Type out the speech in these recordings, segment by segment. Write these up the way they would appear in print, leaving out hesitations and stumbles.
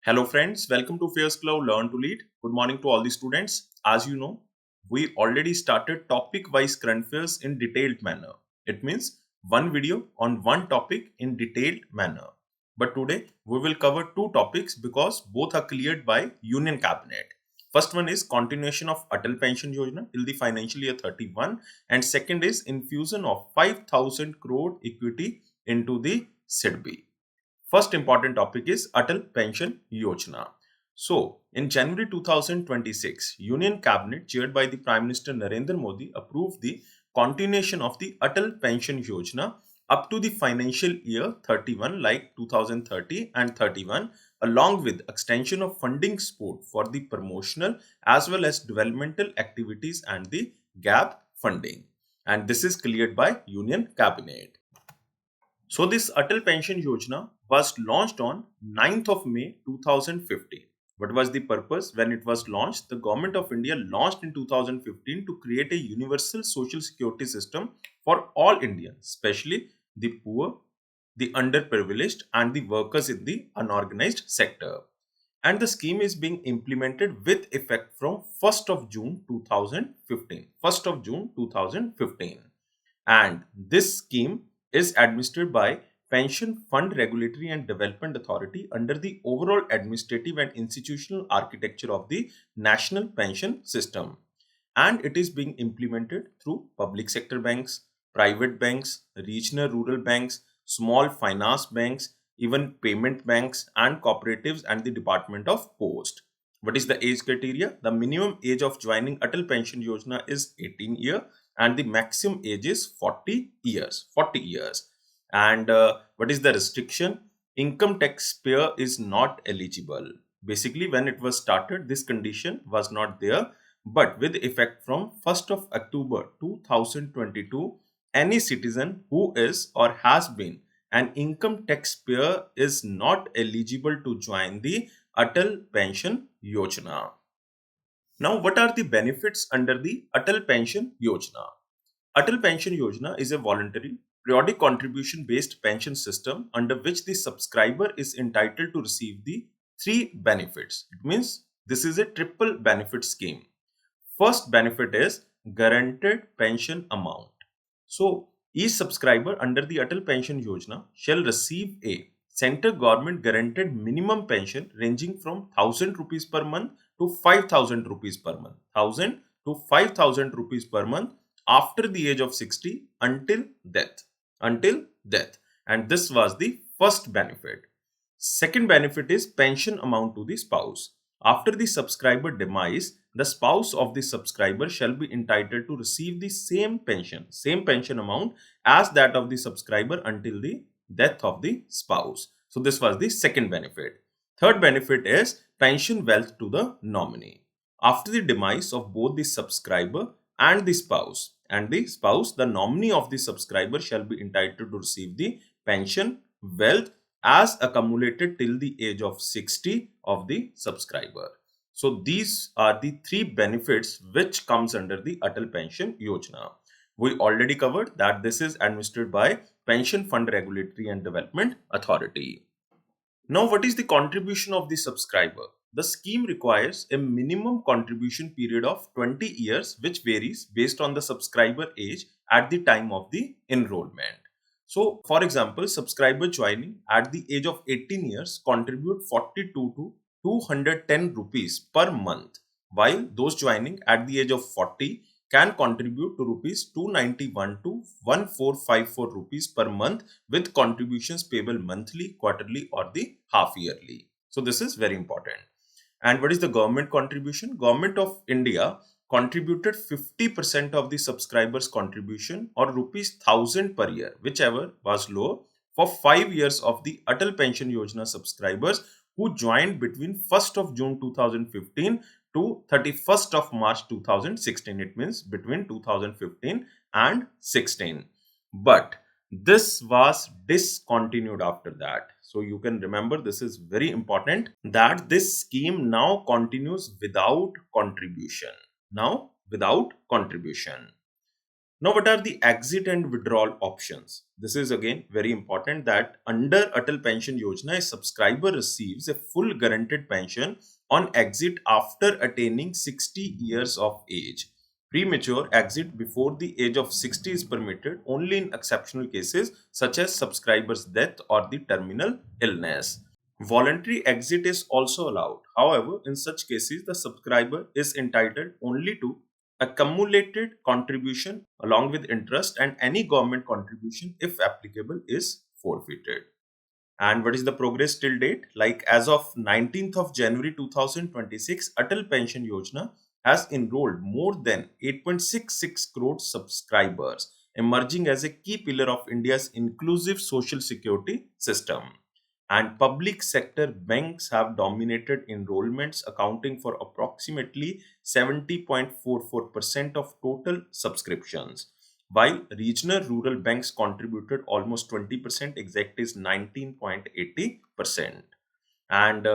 Hello friends, welcome to AffairsCloud Learn to Lead. Good morning to all the students. As you know, we already started topic-wise current affairs in detailed manner. It means one video on one topic in detailed manner. But today we will cover two topics because both are cleared by Union Cabinet. First one is continuation of Atal Pension Yojana till the financial year 31 and second is infusion of 5,000 crore equity into the SIDBI. First important topic is Atal Pension Yojana. So, in January 2026, Union Cabinet chaired by the Prime Minister Narendra Modi approved the continuation of the Atal Pension Yojana up to the financial year 31 like 2030 and 31 along with extension of funding support for the promotional as well as developmental activities and the gap funding. And this is cleared by Union Cabinet. So this Atal Pension Yojana was launched on 9th of May 2015. What was the purpose when it was launched? The Government of India launched in 2015 to create a universal social security system for all Indians, especially the poor, the underprivileged and the workers in the unorganized sector. And the scheme is being implemented with effect from 1st of June 2015. 1st of June 2015. And this scheme is administered by Pension Fund Regulatory and Development Authority under the overall administrative and institutional architecture of the national pension system. And it is being implemented through public sector banks, private banks, regional rural banks, small finance banks, even payment banks and cooperatives and the Department of Post. What is the age criteria? The minimum age of joining Atal Pension Yojana is 18 years and the maximum age is 40 years. 40 years. And what is the restriction? Income taxpayer is not eligible. Basically, when it was started, this condition was not there. But with effect from 1st of October 2022, any citizen who is or has been an income taxpayer is not eligible to join the Atal Pension Yojana. Now, what are the benefits under the Atal Pension Yojana? Atal Pension Yojana is a voluntary, periodic contribution based pension system under which the subscriber is entitled to receive the three benefits. It means this is a triple benefit scheme. First benefit is guaranteed pension amount. So, each subscriber under the Atal Pension Yojana shall receive a central government guaranteed minimum pension ranging from 1000 rupees per month to 5000 rupees per month. 1000 to 5000 rupees per month after the age of 60 until death. Until death. And this was the first benefit. Second benefit is pension amount to the spouse. After the subscriber demise, the spouse of the subscriber shall be entitled to receive the same pension amount as that of the subscriber until the death of the spouse. So this was the second benefit. Third benefit is pension wealth to the nominee. After the demise of both the subscriber and the spouse, the nominee of the subscriber shall be entitled to receive the pension wealth as accumulated till the age of 60 of the subscriber. So these are the three benefits which comes under the Atal Pension Yojana. We already covered that this is administered by Pension Fund Regulatory and Development Authority. Now, what is the contribution of the subscriber? The scheme requires a minimum contribution period of 20 years, which varies based on the subscriber age at the time of the enrollment. So, for example, subscriber joining at the age of 18 years contribute 42 to 210 rupees per month, while those joining at the age of 40 can contribute to rupees 291 to 1454 rupees per month with contributions payable monthly, quarterly or the half yearly. So this is very important. And what is the government contribution? Government of India contributed 50% of the subscribers contribution or rupees 1000 per year, whichever was lower, for 5 years of the Atal Pension Yojana subscribers who joined between 1st of June 2015 to 31st of March 2016. It means between 2015 and 16. But this was discontinued after that. So you can remember, this is very important, that this scheme now continues without contribution. Now without contribution. Now, what are the exit and withdrawal options? This is again very important that under Atal Pension Yojana, a subscriber receives a full guaranteed pension on exit after attaining 60 years of age. Premature exit before the age of 60 is permitted only in exceptional cases such as subscriber's death or the terminal illness. Voluntary exit is also allowed. However, in such cases, the subscriber is entitled only to accumulated contribution along with interest, and any government contribution, if applicable, is forfeited. And what is the progress till date? Like as of 19th of January 2026, Atal Pension Yojana has enrolled more than 8.66 crore subscribers, emerging as a key pillar of India's inclusive social security system. And public sector banks have dominated enrollments, accounting for approximately 70.44% of total subscriptions, while regional rural banks contributed almost 20%, exact is 19.80%. And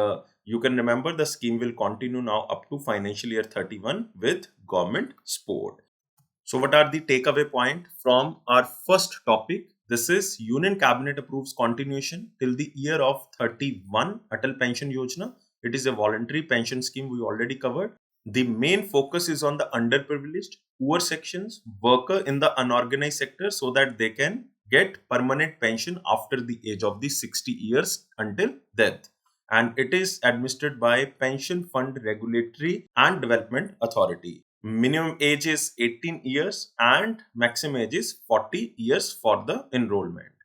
you can remember the scheme will continue now up to financial year 31 with government support. So what are the takeaway point from our first topic? This is Union Cabinet approves continuation till the year of 31 Atal Pension Yojana. It is a voluntary pension scheme we already covered. The main focus is on the underprivileged, poor sections, worker in the unorganized sector so that they can get permanent pension after the age of the 60 years until death. And it is administered by Pension Fund Regulatory and Development Authority. Minimum age is 18 years and maximum age is 40 years for the enrollment.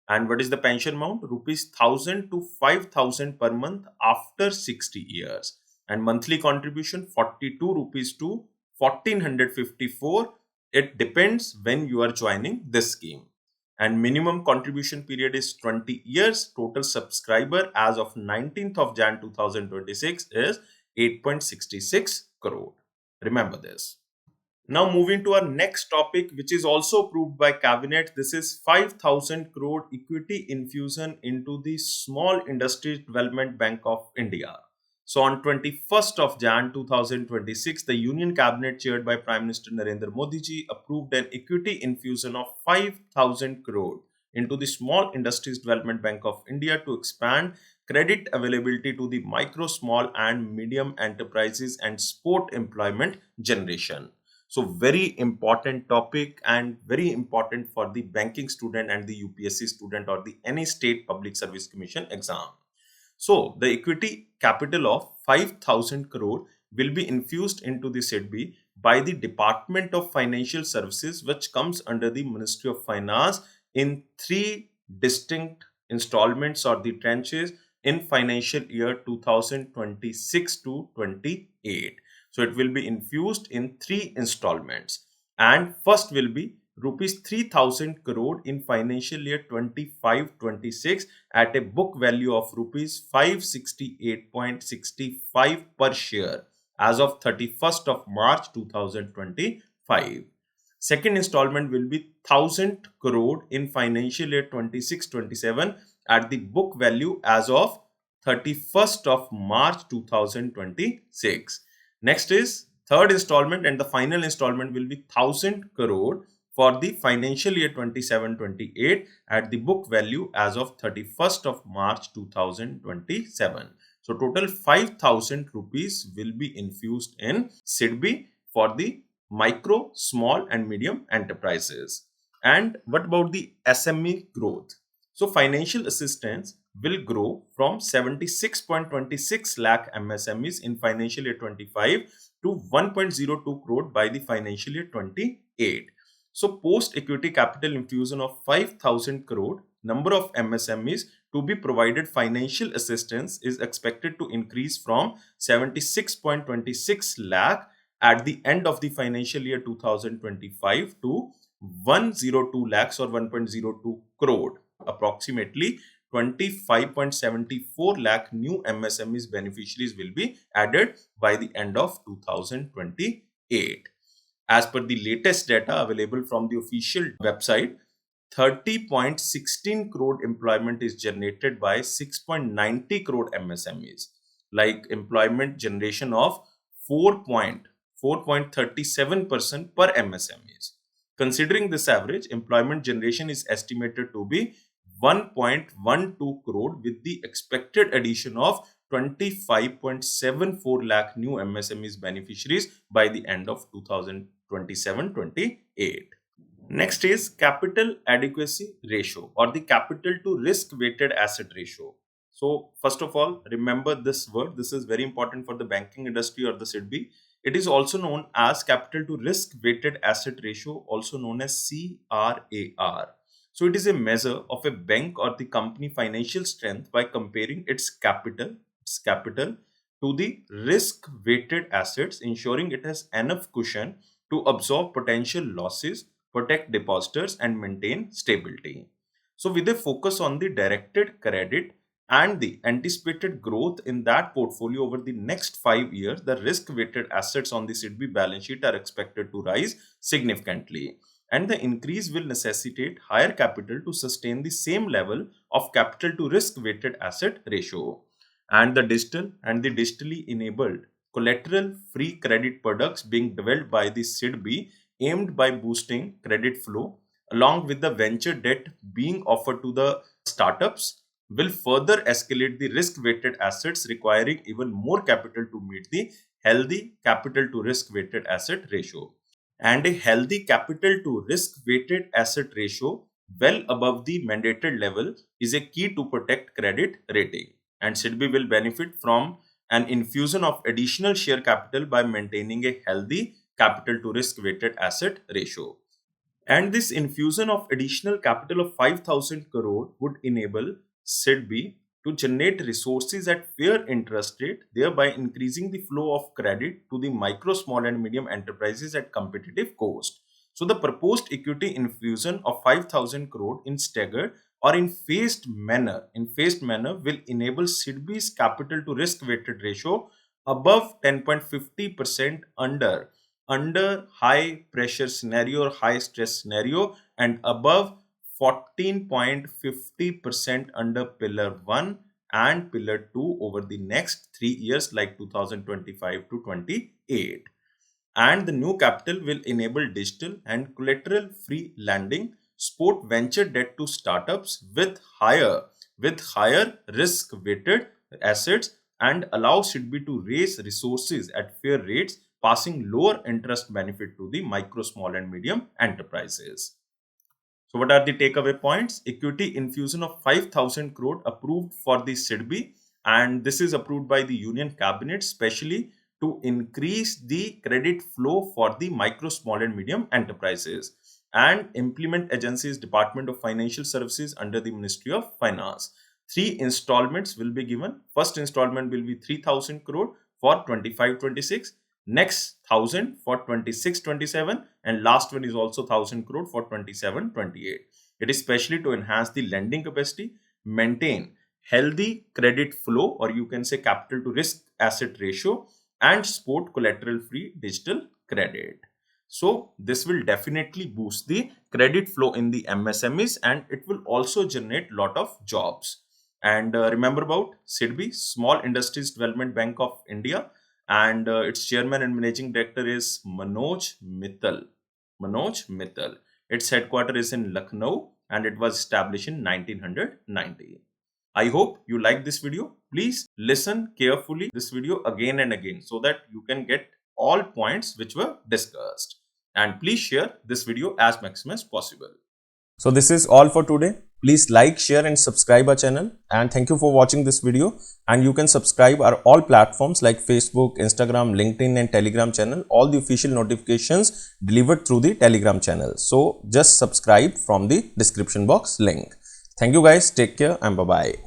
And what is the pension amount? Rupees 1000 to 5000 per month after 60 years. And monthly contribution 42 rupees to 1454. It depends when you are joining this scheme. And minimum contribution period is 20 years. Total subscriber as of 19th of Jan 2026 is 8.66 crore. Remember this. Now moving to our next topic, which is also approved by cabinet. This is 5,000 crore equity infusion into the Small Industries Development Bank of India. So on 21st of Jan 2026, the Union Cabinet chaired by Prime Minister Narendra Modi ji approved an equity infusion of 5,000 crore into the Small Industries Development Bank of India to expand credit availability to the micro, small and medium enterprises and support employment generation. So very important topic and very important for the banking student and the UPSC student or the any state public service commission exam. So the equity capital of 5,000 crore will be infused into the SIDBI by the Department of Financial Services, which comes under the Ministry of Finance, in three distinct installments or the tranches in financial year 2026 to 28. So it will be infused in three installments, and first will be rupees 3,000 crore in financial year 25-26 at a book value of rupees 568.65 per share as of 31st of March 2025. Second installment will be 1,000 crore in financial year 26-27 at the book value as of 31st of March 2026. Next is third installment, and the final installment will be 1,000 crore for the financial year 27-28 at the book value as of 31st of March 2027. So total 5,000 rupees will be infused in SIDBI for the micro, small and medium enterprises. And what about the SME growth? So financial assistance will grow from 76.26 lakh MSMEs in financial year 25 to 1.02 crore by the financial year 28. So post equity capital infusion of 5,000 crore, number of MSMEs to be provided financial assistance is expected to increase from 76.26 lakh at the end of the financial year 2025 to 102 lakhs or 1.02 crore. Approximately 25.74 lakh new MSMEs beneficiaries will be added by the end of 2028. As per the latest data available from the official website, 30.16 crore employment is generated by 6.90 crore MSMEs, like employment generation of 4.37% per MSMEs. Considering this average, employment generation is estimated to be 1.12 crore with the expected addition of 25.74 lakh new MSMEs beneficiaries by the end of 2027-28. Next is capital adequacy ratio or the capital to risk weighted asset ratio. So first of all, remember this word. This is very important for the banking industry or the SIDBI. It is also known as capital to risk weighted asset ratio, also known as CRAR. So it is a measure of a bank or the company financial strength by comparing its capital to the risk weighted assets, ensuring it has enough cushion to absorb potential losses, protect depositors, and maintain stability. So with a focus on the directed credit and the anticipated growth in that portfolio over the next 5 years, the risk-weighted assets on the SIDBI balance sheet are expected to rise significantly. And the increase will necessitate higher capital to sustain the same level of capital to risk-weighted asset ratio. And the digitally enabled collateral-free credit products being developed by the SIDBI aimed by boosting credit flow, along with the venture debt being offered to the startups, will further escalate the risk-weighted assets, requiring even more capital to meet the healthy capital to risk-weighted asset ratio. And a healthy capital to risk-weighted asset ratio well above the mandated level is a key to protect credit rating. And SIDBI will benefit from an infusion of additional share capital by maintaining a healthy capital to risk-weighted asset ratio. And this infusion of additional capital of 5,000 crore would enable SIDBI to generate resources at fair interest rate, thereby increasing the flow of credit to the micro, small and medium enterprises at competitive cost. So the proposed equity infusion of 5,000 crore in staggered or in phased manner will enable SIDBI's capital to risk weighted ratio above 10.50% under high pressure scenario or high stress scenario, and above 14.50% under pillar 1 and pillar 2 over the next 3 years, like 2025 to 28. And the new capital will enable digital and collateral free lending, support venture debt to startups with higher risk weighted assets, and allow SIDBI to raise resources at fair rates, passing lower interest benefit to the micro, small and medium enterprises. So what are the takeaway points? Equity infusion of 5,000 crore approved for the SIDBI, and this is approved by the Union Cabinet specially to increase the credit flow for the micro, small and medium enterprises. And implement agencies Department of Financial Services under the Ministry of Finance. 3 installments will be given. First installment will be 3,000 crore for 25-26. Next 1,000 for 26-27, and last one is also 1,000 crore for 27-28. It is specially to enhance the lending capacity, maintain healthy credit flow, or you can say capital to risk asset ratio, and support collateral free digital credit. So this will definitely boost the credit flow in the MSMEs, and it will also generate lot of jobs. And remember about SIDBI, Small Industries Development Bank of India, and its chairman and managing director is Manoj Mittal. Its headquarters is in Lucknow, and it was established in 1990. I hope you like this video. Please listen carefully this video again and again so that you can get all points which were discussed. And please share this video as maximum as possible. So this is all for today. Please like, share and subscribe our channel, and thank you for watching this video. And you can subscribe our all platforms like Facebook, Instagram, LinkedIn and Telegram channel. All the official notifications delivered through the Telegram channel. So just subscribe from the description box link. Thank you guys. Take care and bye-bye.